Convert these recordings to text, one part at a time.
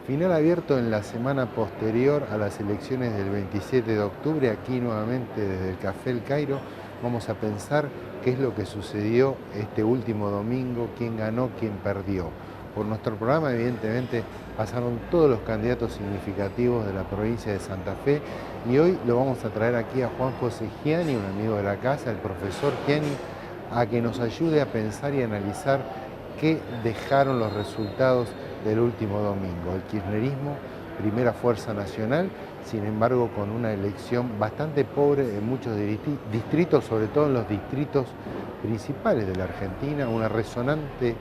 Final abierto en la semana posterior a las elecciones del 27 de octubre, aquí nuevamente desde el Café El Cairo, vamos a pensar qué es lo que sucedió este último domingo, quién ganó, quién perdió. Por nuestro programa, evidentemente, pasaron todos los candidatos significativos de la provincia de Santa Fe y hoy lo vamos a traer aquí a Juan José Giani, un amigo de la casa, el profesor Giani, a que nos ayude a pensar y analizar qué dejaron los resultados del último domingo. El kirchnerismo, primera fuerza nacional, sin embargo con una elección bastante pobre en muchos distritos, sobre todo en los distritos principales de la Argentina, una resonante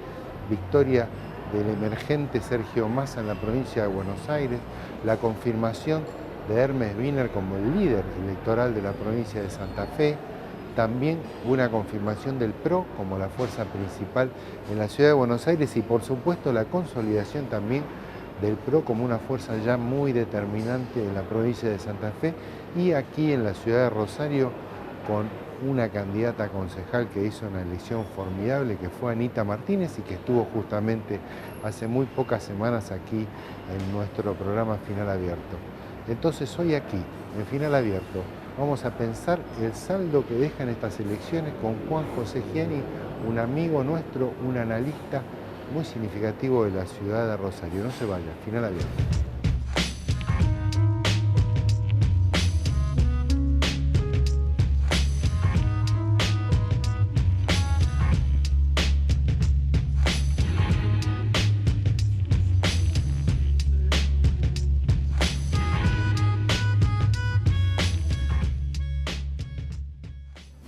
victoria del emergente Sergio Massa en la provincia de Buenos Aires, la confirmación de Hermes Wiener como el líder electoral de la provincia de Santa Fe, también una confirmación del PRO como la fuerza principal en la ciudad de Buenos Aires y por supuesto la consolidación también del PRO como una fuerza ya muy determinante en la provincia de Santa Fe y aquí en la ciudad de Rosario con una candidata a concejal que hizo una elección formidable que fue Anita Martínez y que estuvo justamente hace muy pocas semanas aquí en nuestro programa Final Abierto. Entonces hoy aquí, en Final Abierto, vamos a pensar el saldo que dejan estas elecciones con Juan José Giani, un amigo nuestro, un analista muy significativo de la ciudad de Rosario. No se vaya, Final Abierto.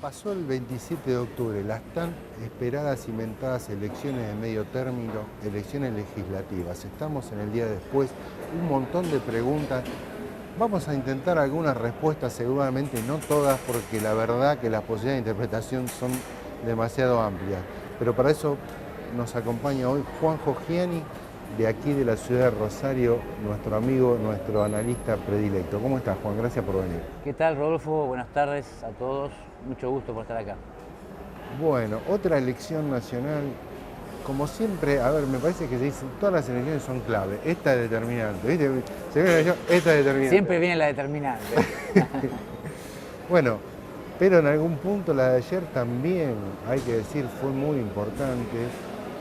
Pasó el 27 de octubre, las tan esperadas y mentadas elecciones de medio término, elecciones legislativas. Estamos en el día después, un montón de preguntas. Vamos a intentar algunas respuestas, seguramente no todas, porque la verdad que las posibilidades de interpretación son demasiado amplias. Pero para eso nos acompaña hoy Juanjo Giani, de aquí de la ciudad de Rosario, nuestro amigo, nuestro analista predilecto. ¿Cómo estás, Juan? Gracias por venir. ¿Qué tal, Rodolfo? Buenas tardes a todos. Mucho gusto por estar acá. Bueno, otra elección nacional, como siempre, a ver, me parece que se dice, todas las elecciones son clave, esta es determinante, ¿viste? Se viene la elección, esta es determinante. Siempre viene la determinante. Bueno, pero en algún punto la de ayer también, hay que decir, fue muy importante.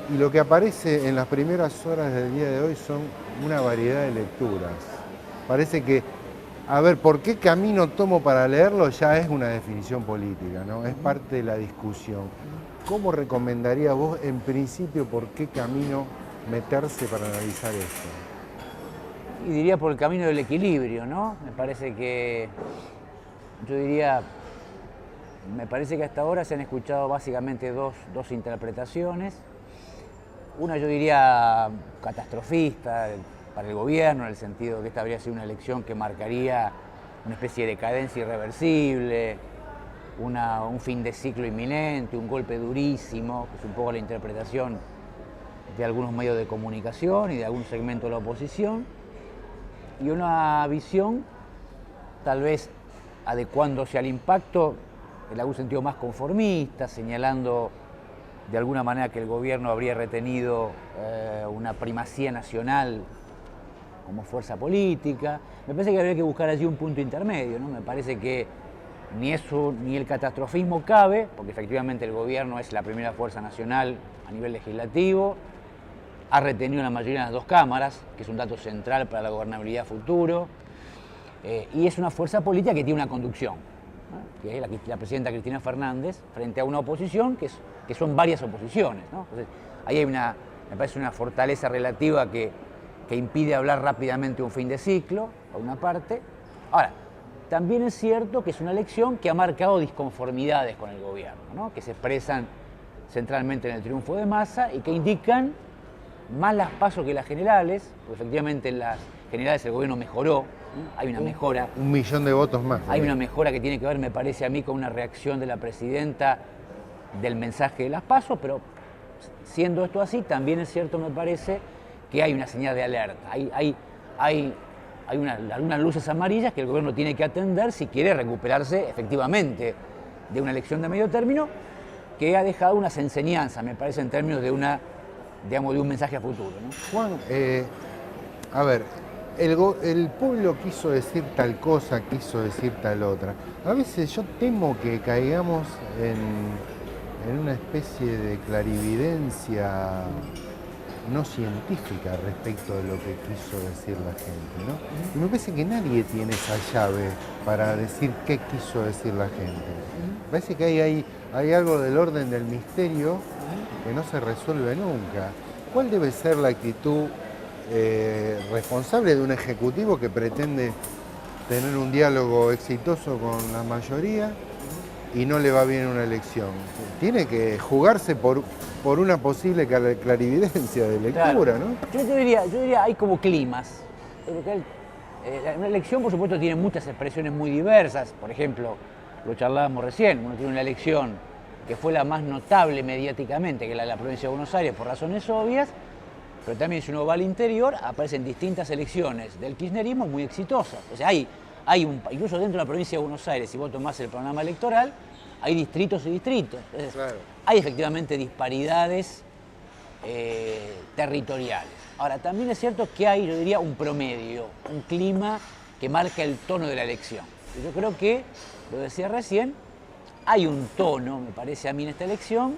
Y lo que aparece en las primeras horas del día de hoy son una variedad de lecturas. Parece que, a ver, ¿por qué camino tomo para leerlo? Ya es una definición política, ¿no? Es parte de la discusión. ¿Cómo recomendaría vos, en principio, por qué camino meterse para analizar esto? Y diría por el camino del equilibrio, ¿no? Me parece que hasta ahora se han escuchado básicamente dos interpretaciones. Una yo diría catastrofista para el gobierno, en el sentido de que esta habría sido una elección que marcaría una especie de decadencia irreversible, un fin de ciclo inminente, un golpe durísimo, que es un poco la interpretación de algunos medios de comunicación y de algún segmento de la oposición, y una visión, tal vez adecuándose al impacto, en algún sentido más conformista, señalando de alguna manera que el gobierno habría retenido una primacía nacional como fuerza política. Me parece que habría que buscar allí un punto intermedio, ¿no? Me parece que ni eso ni el catastrofismo cabe, porque efectivamente el gobierno es la primera fuerza nacional a nivel legislativo, ha retenido la mayoría de las dos cámaras, que es un dato central para la gobernabilidad futuro, y es una fuerza política que tiene una conducción, ¿no? Que es la presidenta Cristina Fernández, frente a una oposición que son varias oposiciones, ¿no? Entonces, ahí hay me parece una fortaleza relativa que impide hablar rápidamente de un fin de ciclo, por una parte. Ahora, también es cierto que es una elección que ha marcado disconformidades con el gobierno, ¿no? Que se expresan centralmente en el triunfo de Massa y que indican más las PASO que las generales, porque efectivamente en las generales el gobierno mejoró, ¿no? Hay una mejora. 1 millón de votos más. Hay una mejora que tiene que ver, me parece a mí, con una reacción de la presidenta del mensaje de las PASO, pero siendo esto así, también es cierto, me parece, que hay una señal de alerta. Hay algunas luces amarillas que el gobierno tiene que atender si quiere recuperarse efectivamente de una elección de medio término que ha dejado unas enseñanzas, me parece, en términos de un mensaje a futuro, ¿no? Juan, A ver, el pueblo quiso decir tal cosa, quiso decir tal otra. A veces yo temo que caigamos en una especie de clarividencia no científica respecto de lo que quiso decir la gente, ¿no? Y me parece que nadie tiene esa llave para decir qué quiso decir la gente. Me parece que hay algo del orden del misterio que no se resuelve nunca. ¿Cuál debe ser la actitud responsable de un ejecutivo que pretende tener un diálogo exitoso con la mayoría y no le va bien una elección? Tiene que jugarse por una posible clarividencia de lectura, Claro. ¿no? Yo diría, hay como climas. Porque una elección, por supuesto, tiene muchas expresiones muy diversas. Por ejemplo, lo charlábamos recién, uno tiene una elección que fue la más notable mediáticamente, que es la de la provincia de Buenos Aires, por razones obvias, pero también si uno va al interior, aparecen distintas elecciones del kirchnerismo muy exitosas. O sea, incluso dentro de la provincia de Buenos Aires, si vos tomás el programa electoral, hay distritos y distritos. Entonces, Claro. hay efectivamente disparidades territoriales. Ahora, también es cierto que hay, yo diría, un promedio, un clima que marca el tono de la elección. Y yo creo que, lo decía recién, hay un tono, me parece a mí, en esta elección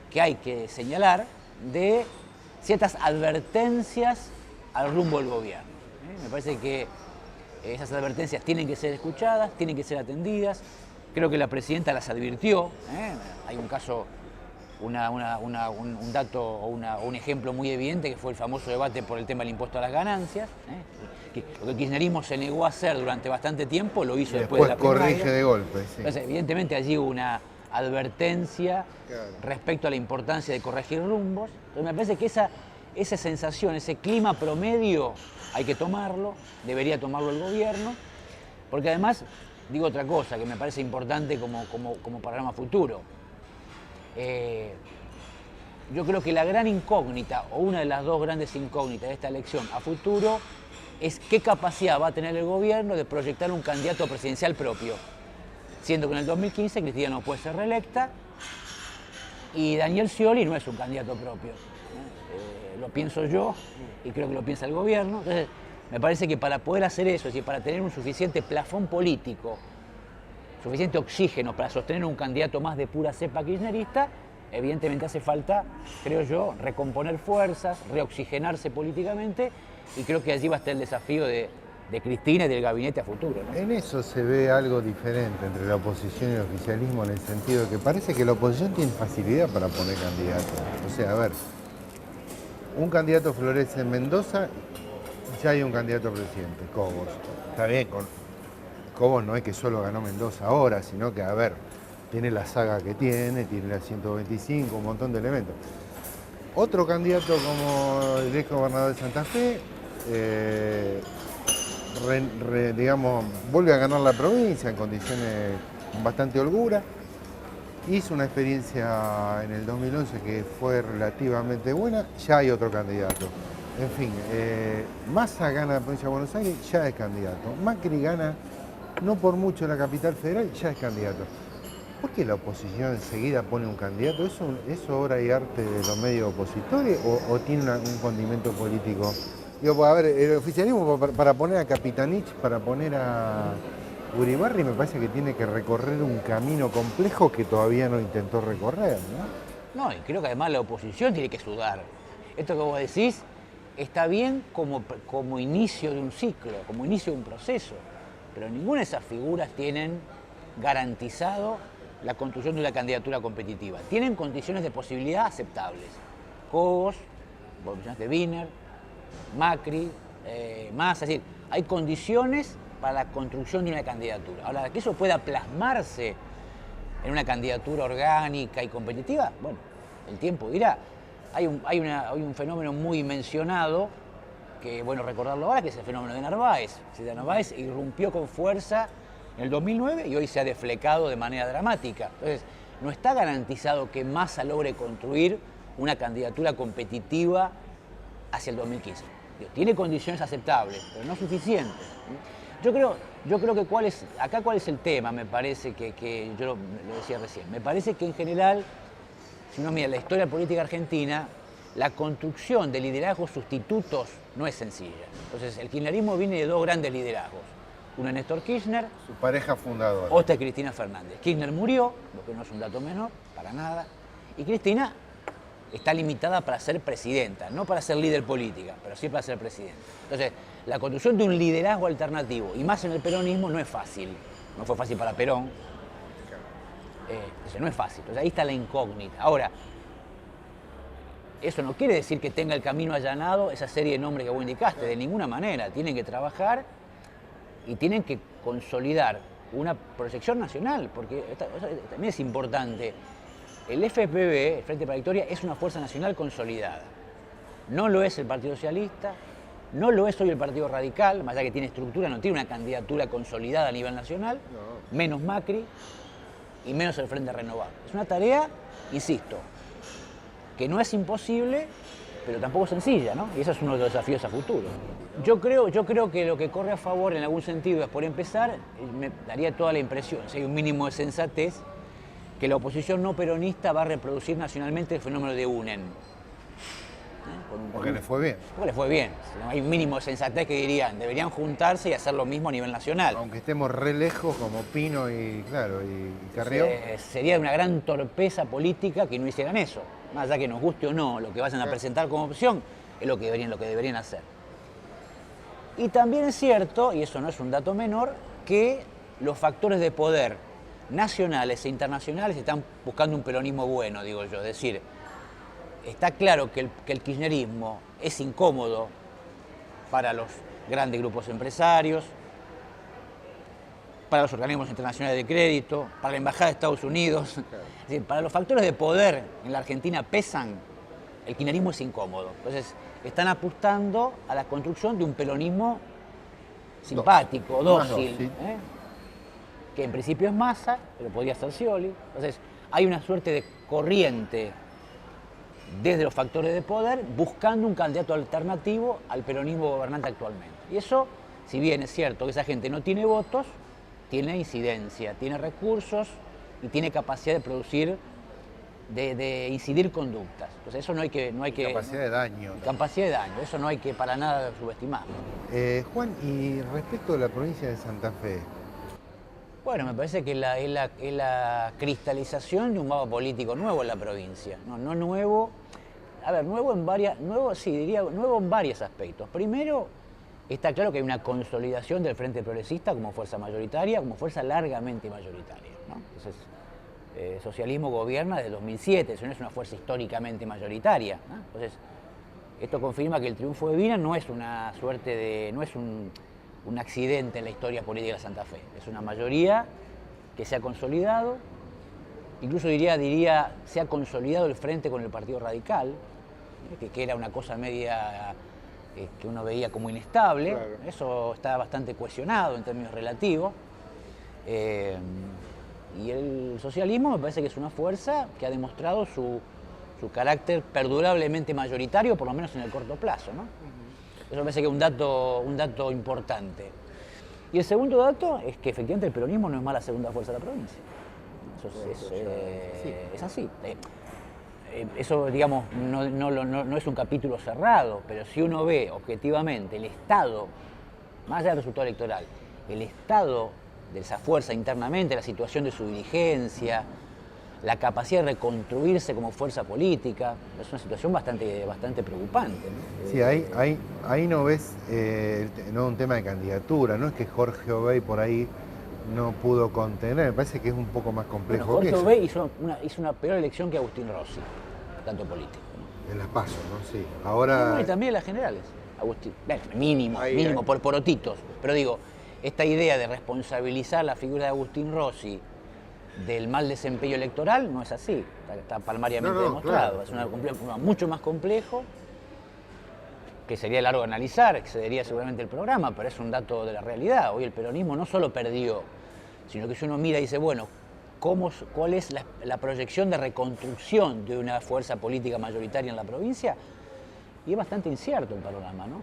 que hay que señalar de ciertas advertencias al rumbo del gobierno. Me parece que esas advertencias tienen que ser escuchadas, tienen que ser atendidas. Creo que la presidenta las advirtió. Hay un caso, un dato o un ejemplo muy evidente que fue el famoso debate por el tema del impuesto a las ganancias. Lo que el kirchnerismo se negó a hacer durante bastante tiempo lo hizo después de la primaria. Corrige de golpe, sí. Entonces, evidentemente allí hubo una advertencia Claro. respecto a la importancia de corregir rumbos. Entonces me parece que esa sensación, ese clima promedio, hay que tomarlo, debería tomarlo el gobierno, porque además, digo otra cosa que me parece importante como panorama futuro. Yo creo que la gran incógnita, o una de las dos grandes incógnitas de esta elección a futuro, es qué capacidad va a tener el gobierno de proyectar un candidato presidencial propio, siendo que en el 2015 Cristina no puede ser reelecta y Daniel Scioli no es un candidato propio. Lo pienso yo y creo que lo piensa el gobierno. Entonces, me parece que para poder hacer eso, es decir, para tener un suficiente plafón político, suficiente oxígeno para sostener un candidato más de pura cepa kirchnerista, evidentemente hace falta, creo yo, recomponer fuerzas, reoxigenarse políticamente, y creo que allí va a estar el desafío de Cristina y del gabinete a futuro, ¿no? En eso se ve algo diferente entre la oposición y el oficialismo, en el sentido de que parece que la oposición tiene facilidad para poner candidatos. O sea, a ver, un candidato florece en Mendoza, ya hay un candidato a presidente, Cobos. Está bien, Cobos no es que solo ganó Mendoza ahora, sino que, a ver, tiene la saga que tiene la 125, un montón de elementos. Otro candidato como el ex gobernador de Santa Fe, digamos, vuelve a ganar la provincia en condiciones con bastante holgura. Hizo una experiencia en el 2011 que fue relativamente buena, ya hay otro candidato. En fin, Massa gana la provincia de Buenos Aires, ya es candidato. Macri gana, no por mucho, la capital federal, ya es candidato. ¿Por qué la oposición enseguida pone un candidato? ¿Es obra y arte de los medios opositores o tiene un condimento político? Digo, a ver, el oficialismo para poner a Capitanich, para poner a Uribarri, me parece que tiene que recorrer un camino complejo que todavía no intentó recorrer, ¿no? No, y creo que además la oposición tiene que sudar. Esto que vos decís está bien como inicio de un ciclo, como inicio de un proceso, pero ninguna de esas figuras tienen garantizado la construcción de una candidatura competitiva. Tienen condiciones de posibilidad aceptables. Cobos, vos mencionaste Wiener, Macri, Massa, es decir, hay condiciones para la construcción de una candidatura. Ahora, que eso pueda plasmarse en una candidatura orgánica y competitiva, bueno, el tiempo dirá. Hay un fenómeno muy mencionado, que bueno recordarlo ahora, que es el fenómeno de Narváez. Narváez irrumpió con fuerza en el 2009 y hoy se ha deflecado de manera dramática. Entonces, no está garantizado que Massa logre construir una candidatura competitiva hacia el 2015. Tiene condiciones aceptables, pero no suficientes. Yo creo que cuál es el tema, me parece que yo lo decía recién. Me parece que en general, si uno mira la historia política argentina, la construcción de liderazgos sustitutos no es sencilla. Entonces, el kirchnerismo viene de dos grandes liderazgos. Uno es Néstor Kirchner. Su pareja fundadora. Otra es Cristina Fernández. Kirchner murió, lo que no es un dato menor, para nada. Y Cristina está limitada para ser presidenta, no para ser líder política, pero sí para ser presidenta. Entonces, la construcción de un liderazgo alternativo, y más en el peronismo, no es fácil. No fue fácil para Perón. No es fácil. Entonces, ahí está la incógnita. Ahora, eso no quiere decir que tenga el camino allanado esa serie de nombres que vos indicaste, de ninguna manera. Tienen que trabajar y tienen que consolidar una proyección nacional, porque también es importante. El FPV, el Frente para la Victoria, es una fuerza nacional consolidada. No lo es el Partido Socialista, no lo es hoy el Partido Radical, más allá que tiene estructura, no tiene una candidatura consolidada a nivel nacional, menos Macri y menos el Frente Renovado. Es una tarea, insisto, que no es imposible, pero tampoco sencilla, ¿no? Y ese es uno de los desafíos a futuro. Yo creo que lo que corre a favor en algún sentido es, por empezar, me daría toda la impresión, si hay un mínimo de sensatez, que la oposición no peronista va a reproducir nacionalmente el fenómeno de UNEN. Porque le fue bien. Porque le fue bien. Hay un mínimo de sensatez que dirían, deberían juntarse y hacer lo mismo a nivel nacional. Aunque estemos re lejos como Pino y Carrió. Sería una gran torpeza política que no hicieran eso. Más allá que nos guste o no, lo que vayan a presentar como opción es lo que deberían hacer. Y también es cierto, y eso no es un dato menor, que los factores de poder nacionales e internacionales están buscando un peronismo bueno, digo yo. Es decir, está claro que el kirchnerismo es incómodo para los grandes grupos empresarios, para los organismos internacionales de crédito, para la Embajada de Estados Unidos. Es decir, para los factores de poder en la Argentina pesan, el kirchnerismo es incómodo. Entonces, están apostando a la construcción de un peronismo simpático, dócil, que en principio es Massa, pero podría ser Scioli. Entonces, hay una suerte de corriente desde los factores de poder buscando un candidato alternativo al peronismo gobernante actualmente. Y eso, si bien es cierto que esa gente no tiene votos, tiene incidencia, tiene recursos y tiene capacidad de producir, de incidir conductas. Entonces eso no hay que capacidad de daño. Capacidad de daño, eso no hay que para nada subestimar. Juan, y respecto a la provincia de Santa Fe. Bueno, me parece que es la cristalización de un mapa político nuevo en la provincia. No nuevo, a ver, nuevo en varios aspectos. Primero, está claro que hay una consolidación del Frente Progresista como fuerza mayoritaria, como fuerza largamente mayoritaria, ¿no? Entonces, el socialismo gobierna desde 2007, eso no es una fuerza históricamente mayoritaria, ¿no? Entonces, esto confirma que el triunfo de Vina no es una suerte de, no es un accidente en la historia política de Santa Fe, es una mayoría que se ha consolidado, incluso diría se ha consolidado el frente con el Partido Radical, que era una cosa media que uno veía como inestable. Claro. Eso está bastante cohesionado en términos relativos. Y el socialismo me parece que es una fuerza que ha demostrado su carácter perdurablemente mayoritario, por lo menos en el corto plazo, ¿no? Eso me parece que es un dato importante. Y el segundo dato es que efectivamente el peronismo no es más la segunda fuerza de la provincia. Es así. Eso, digamos, no es un capítulo cerrado, pero si uno ve objetivamente el estado, más allá del resultado electoral, el estado de esa fuerza internamente, la situación de su dirigencia, la capacidad de reconstruirse como fuerza política, es una situación bastante preocupante, ¿no? Sí, ahí no ves no un tema de candidatura, no es que Jorge Obey por ahí no pudo contener, me parece que es un poco más complejo. Bueno, Jorge que eso. Obey hizo una peor elección que Agustín Rossi, tanto político, ¿no? En las PASO, ¿no? Sí. Ahora... No, y también en las generales, Agustín. Bueno, mínimo, por porotitos. Pero digo, esta idea de responsabilizar la figura de Agustín Rossi del mal desempeño electoral no es así, está palmariamente demostrado. Claro. Es un problema mucho más complejo, que sería largo analizar, excedería seguramente el programa, pero es un dato de la realidad. Hoy el peronismo no solo perdió, sino que si uno mira y dice, bueno, ¿cuál es la proyección de reconstrucción de una fuerza política mayoritaria en la provincia? Y es bastante incierto el panorama, ¿no?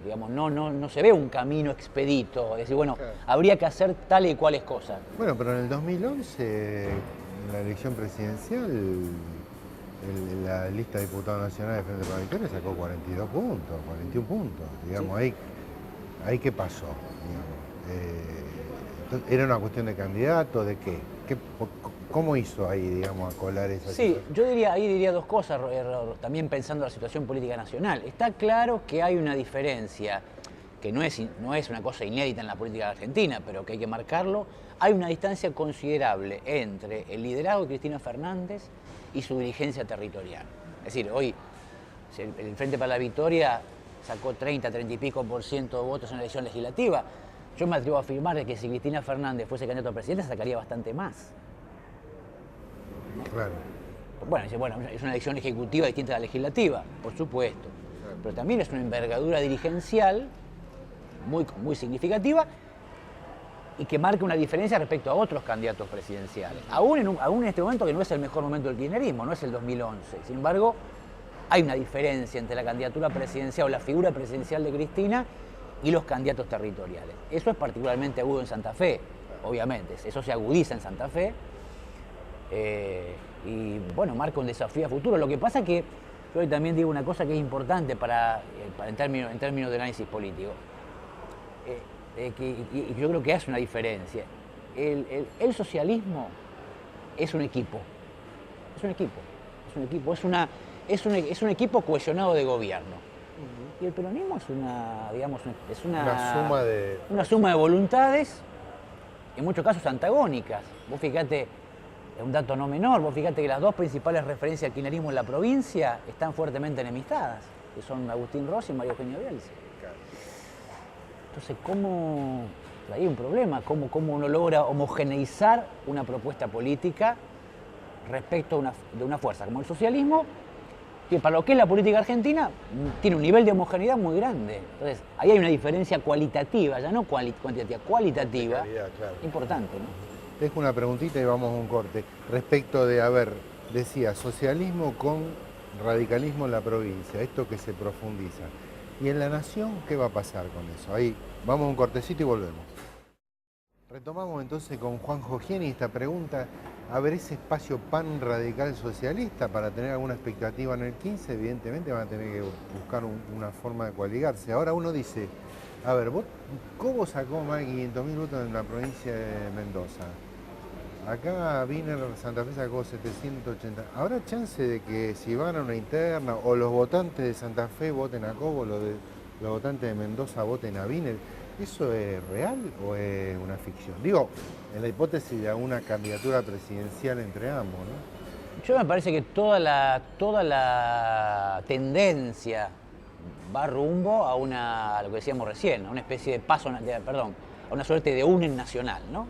Digamos, no se ve un camino expedito, es decir, bueno, claro, habría que hacer tales y cuales cosas. Bueno, pero en el 2011, en la elección presidencial, la lista de diputados nacionales de Frente para la Victoria sacó 42 puntos, 41 puntos. Digamos, Sí. ahí qué pasó. Entonces, ¿era una cuestión de candidato? ¿De qué? ¿Cómo hizo ahí, digamos, a colar esa Sí, situación? ahí diría dos cosas, también pensando en la situación política nacional. Está claro que hay una diferencia, que no es una cosa inédita en la política argentina, pero que hay que marcarlo. Hay una distancia considerable entre el liderazgo de Cristina Fernández y su dirigencia territorial. Es decir, hoy el Frente para la Victoria sacó 30 y pico % de votos en la elección legislativa. Yo me atrevo a afirmar que si Cristina Fernández fuese candidato a presidente, sacaría bastante más. Claro. Bueno, es una elección ejecutiva distinta a la legislativa, por supuesto. Pero también es una envergadura dirigencial muy significativa y que marca una diferencia respecto a otros candidatos presidenciales. Aún en este momento, que no es el mejor momento del kirchnerismo, no es el 2011. Sin embargo, hay una diferencia entre la candidatura presidencial o la figura presidencial de Cristina y los candidatos territoriales. Eso es particularmente agudo en Santa Fe, obviamente. Eso se agudiza en Santa Fe. Y bueno, marca un desafío a futuro. Lo que pasa es que yo hoy también digo una cosa que es importante en términos de análisis político. Y yo creo que hace una diferencia. El socialismo es un equipo. Es un equipo. Es un equipo cohesionado de gobierno. Y el peronismo es una suma de voluntades, en muchos casos antagónicas. Vos fíjate, es un dato no menor, vos fíjate que las dos principales referencias al kirchnerismo en la provincia están fuertemente enemistadas, que son Agustín Rossi y María Eugenia Bielsa. Entonces, hay un problema, cómo uno logra homogeneizar una propuesta política respecto de una fuerza como el socialismo, que para lo que es la política argentina tiene un nivel de homogeneidad muy grande. Entonces, ahí hay una diferencia cualitativa, ya no cuantitativa, cualitativa, calidad, claro, importante, ¿no? Dejo una preguntita y vamos a un corte. Respecto de, decía, socialismo con radicalismo en la provincia, esto que se profundiza. ¿Y en la nación qué va a pasar con eso? Ahí, vamos a un cortecito y volvemos. Retomamos entonces con Juanjo Gieni esta pregunta. A ver, ese espacio pan radical socialista para tener alguna expectativa en el 15, evidentemente van a tener que buscar una forma de coaligarse. Ahora uno dice, a ver, ¿cómo sacó más de 500.000 votos en la provincia de Mendoza? Acá Wiener Santa Fe sacó 780. ¿Habrá chance de que si van a una interna o los votantes de Santa Fe voten a Cobo, los votantes de Mendoza voten a Wiener? ¿Eso es real o es una ficción? Digo, en la hipótesis de una candidatura presidencial entre ambos, ¿no? Yo me parece que toda la tendencia va rumbo a lo que decíamos recién, a una especie de a una suerte de UNEN nacional, ¿no?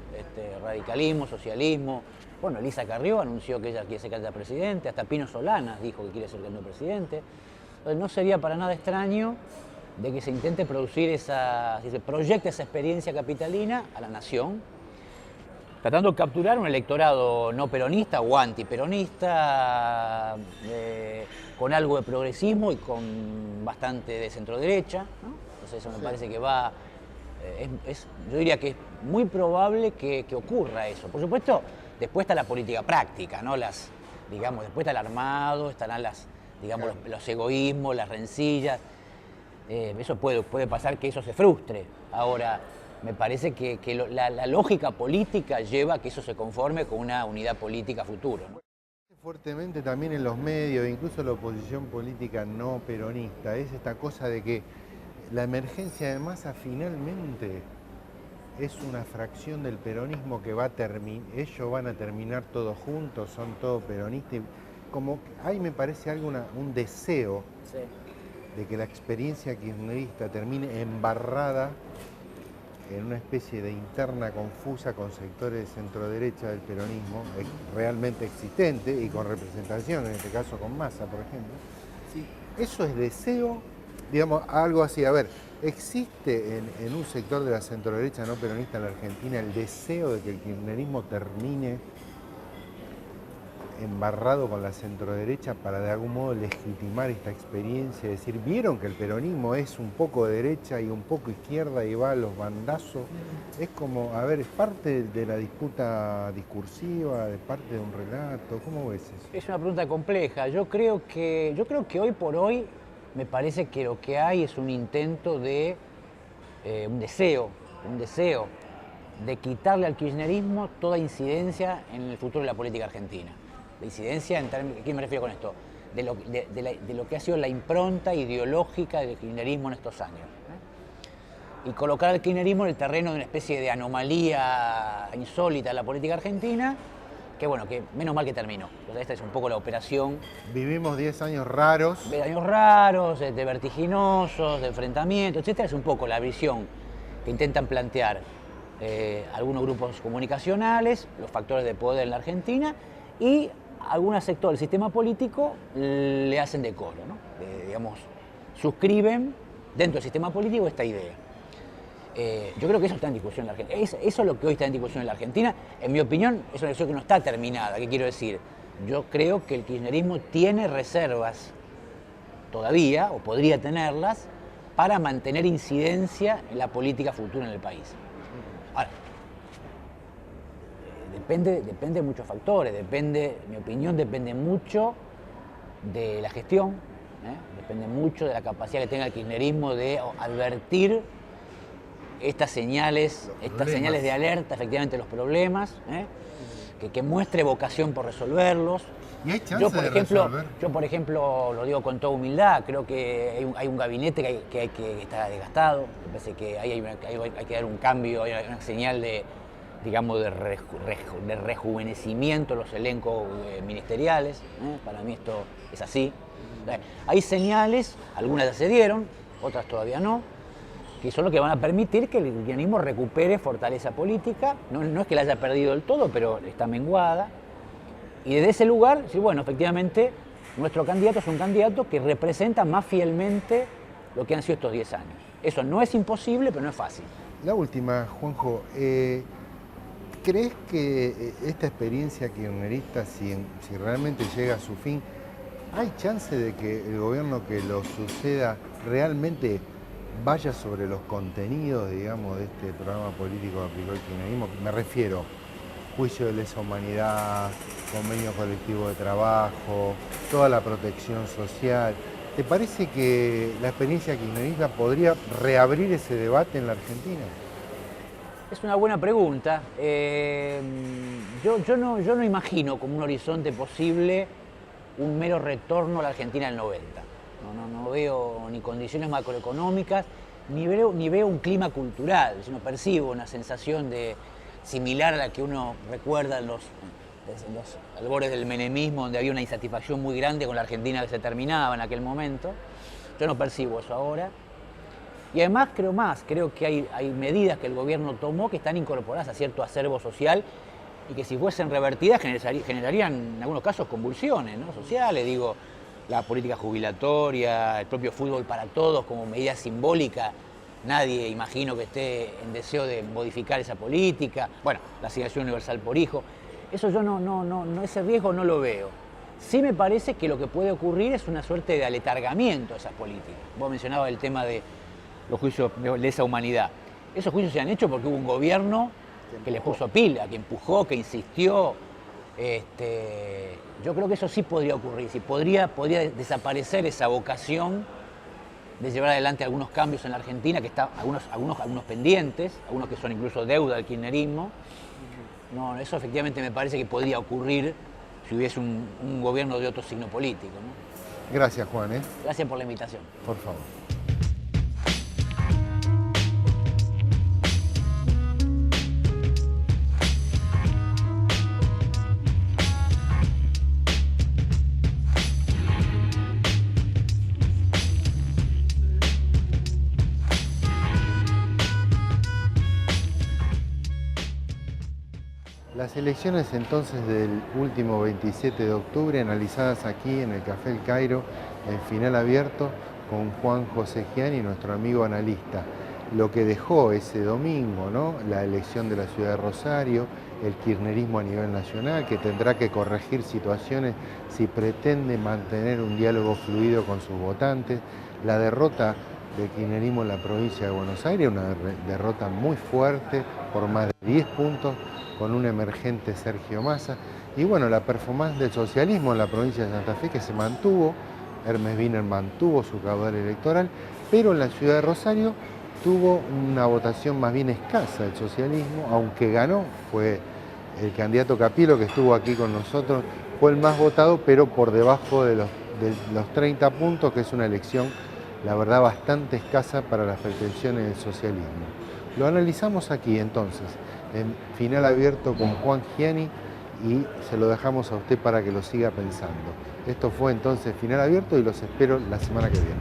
Radicalismo, socialismo. Bueno, Elisa Carrió anunció que ella quiere ser candidata a presidente, hasta Pino Solanas dijo que quiere ser candidato a presidente. Entonces, no sería para nada extraño de que se intente producir se proyecte esa experiencia capitalina a la nación, tratando de capturar un electorado no peronista o antiperonista, con algo de progresismo y con bastante de centro-derecha, ¿no? Entonces eso me parece que yo diría que es muy probable que ocurra eso. Por supuesto, después está la política práctica, ¿no? Después está el armado, estarán los egoísmos, las rencillas. Eso puede pasar que eso se frustre. Ahora, me parece que la lógica política lleva a que eso se conforme con una unidad política futuro, ¿no? Fuertemente también en los medios, incluso la oposición política no peronista, es esta cosa de que la emergencia de masa finalmente es una fracción del peronismo que ellos van a terminar todos juntos, son todos peronistas. Como ahí me parece un deseo de que la experiencia kirchnerista termine embarrada en una especie de interna confusa con sectores de centro-derecha del peronismo, realmente existente y con representación, en este caso con Massa, por ejemplo. Sí. Eso es deseo, digamos, algo así. A ver, ¿existe en un sector de la centro-derecha no peronista en la Argentina el deseo de que el kirchnerismo termine embarrado con la centroderecha para de algún modo legitimar esta experiencia, es decir, vieron que el peronismo es un poco de derecha y un poco izquierda y va a los bandazos, es como, a ver, es parte de la disputa discursiva, de parte de un relato, ¿cómo ves eso? Es una pregunta compleja. Yo creo que hoy por hoy me parece que lo que hay es un intento de, un deseo de quitarle al kirchnerismo toda incidencia en el futuro de la política argentina. La incidencia, ¿a qué me refiero con esto? De lo que ha sido la impronta ideológica del kirchnerismo en estos años. Y colocar al kirchnerismo en el terreno de una especie de anomalía insólita en la política argentina, que bueno, que menos mal que terminó. Entonces esta es un poco la operación. Vivimos 10 años raros. De años raros, de vertiginosos, de enfrentamientos, etcétera. Es un poco la visión que intentan plantear algunos grupos comunicacionales, los factores de poder en la Argentina, y algunos sectores del sistema político le hacen decoro, ¿no? Digamos, suscriben dentro del sistema político esta idea. Yo creo que eso está en discusión en la Argentina. Eso es lo que hoy está en discusión en la Argentina. En mi opinión, es una discusión que no está terminada. ¿Qué quiero decir? Yo creo que el kirchnerismo tiene reservas todavía, o podría tenerlas, para mantener incidencia en la política futura en el país. Ahora, depende de muchos factores, en mi opinión, depende mucho de la gestión, depende mucho de la capacidad que tenga el kirchnerismo de advertir estas señales de alerta, efectivamente, los problemas, que muestre vocación por resolverlos. ¿Y hay chance de resolver? Yo, por ejemplo, lo digo con toda humildad, creo que hay un gabinete que está desgastado, me parece que hay que dar un cambio, hay una señal de, digamos, de rejuvenecimiento de los elencos ministeriales. Para mí esto es así. Hay señales, algunas ya se dieron, otras todavía no, que son lo que van a permitir que el kirchnerismo recupere fortaleza política. No es que la haya perdido del todo, pero está menguada. Y desde ese lugar, sí, bueno, efectivamente, nuestro candidato es un candidato que representa más fielmente lo que han sido estos 10 años. Eso no es imposible, pero no es fácil. La última, Juanjo, ¿crees que esta experiencia kirchnerista, si realmente llega a su fin, hay chance de que el gobierno que lo suceda realmente vaya sobre los contenidos, digamos, de este programa político que aplicó el kirchnerismo? Me refiero, juicio de lesa humanidad, convenio colectivo de trabajo, toda la protección social. ¿Te parece que la experiencia kirchnerista podría reabrir ese debate en la Argentina? Es una buena pregunta. Yo no imagino como un horizonte posible un mero retorno a la Argentina del 90. No veo ni condiciones macroeconómicas, ni veo un clima cultural. Yo no percibo una sensación similar a la que uno recuerda en los albores del menemismo, donde había una insatisfacción muy grande con la Argentina que se terminaba en aquel momento. Yo no percibo eso ahora. Y además creo que hay medidas que el gobierno tomó que están incorporadas a cierto acervo social y que si fuesen revertidas generarían en algunos casos convulsiones, ¿no?, sociales. Digo, la política jubilatoria, el propio fútbol para todos como medida simbólica. Nadie, imagino, que esté en deseo de modificar esa política. Bueno, la asignación universal por hijo. Eso yo ese riesgo no lo veo. Sí me parece que lo que puede ocurrir es una suerte de aletargamiento de esas políticas. Vos mencionabas el tema de los juicios de lesa humanidad. Esos juicios se han hecho porque hubo un gobierno que le puso pila, que empujó, que insistió. Yo creo que eso sí podría ocurrir, sí, podría desaparecer esa vocación de llevar adelante algunos cambios en la Argentina, que están algunos pendientes, algunos que son incluso deuda del kirchnerismo. No, eso efectivamente me parece que podría ocurrir si hubiese un gobierno de otro signo político, ¿no? Gracias, Juan. Gracias por la invitación. Por favor. Las elecciones entonces del último 27 de octubre, analizadas aquí en el Café El Cairo, en final abierto, con Juan José Giani, nuestro amigo analista. Lo que dejó ese domingo, ¿no?, la elección de la ciudad de Rosario, el kirchnerismo a nivel nacional, que tendrá que corregir situaciones si pretende mantener un diálogo fluido con sus votantes. La derrota del kirchnerismo en la provincia de Buenos Aires, una derrota muy fuerte por más de 10 puntos, con un emergente Sergio Massa. Y bueno, la performance del socialismo en la provincia de Santa Fe, que se mantuvo, Hermes Wiener mantuvo su caudal electoral, pero en la ciudad de Rosario tuvo una votación más bien escasa del socialismo, aunque ganó, fue el candidato Capilo, que estuvo aquí con nosotros, fue el más votado, pero por debajo de los 30 puntos, que es una elección, la verdad, bastante escasa para las pretensiones del socialismo. Lo analizamos aquí entonces, en Final Abierto con Juan Giani, y se lo dejamos a usted para que lo siga pensando. Esto fue entonces Final Abierto y los espero la semana que viene.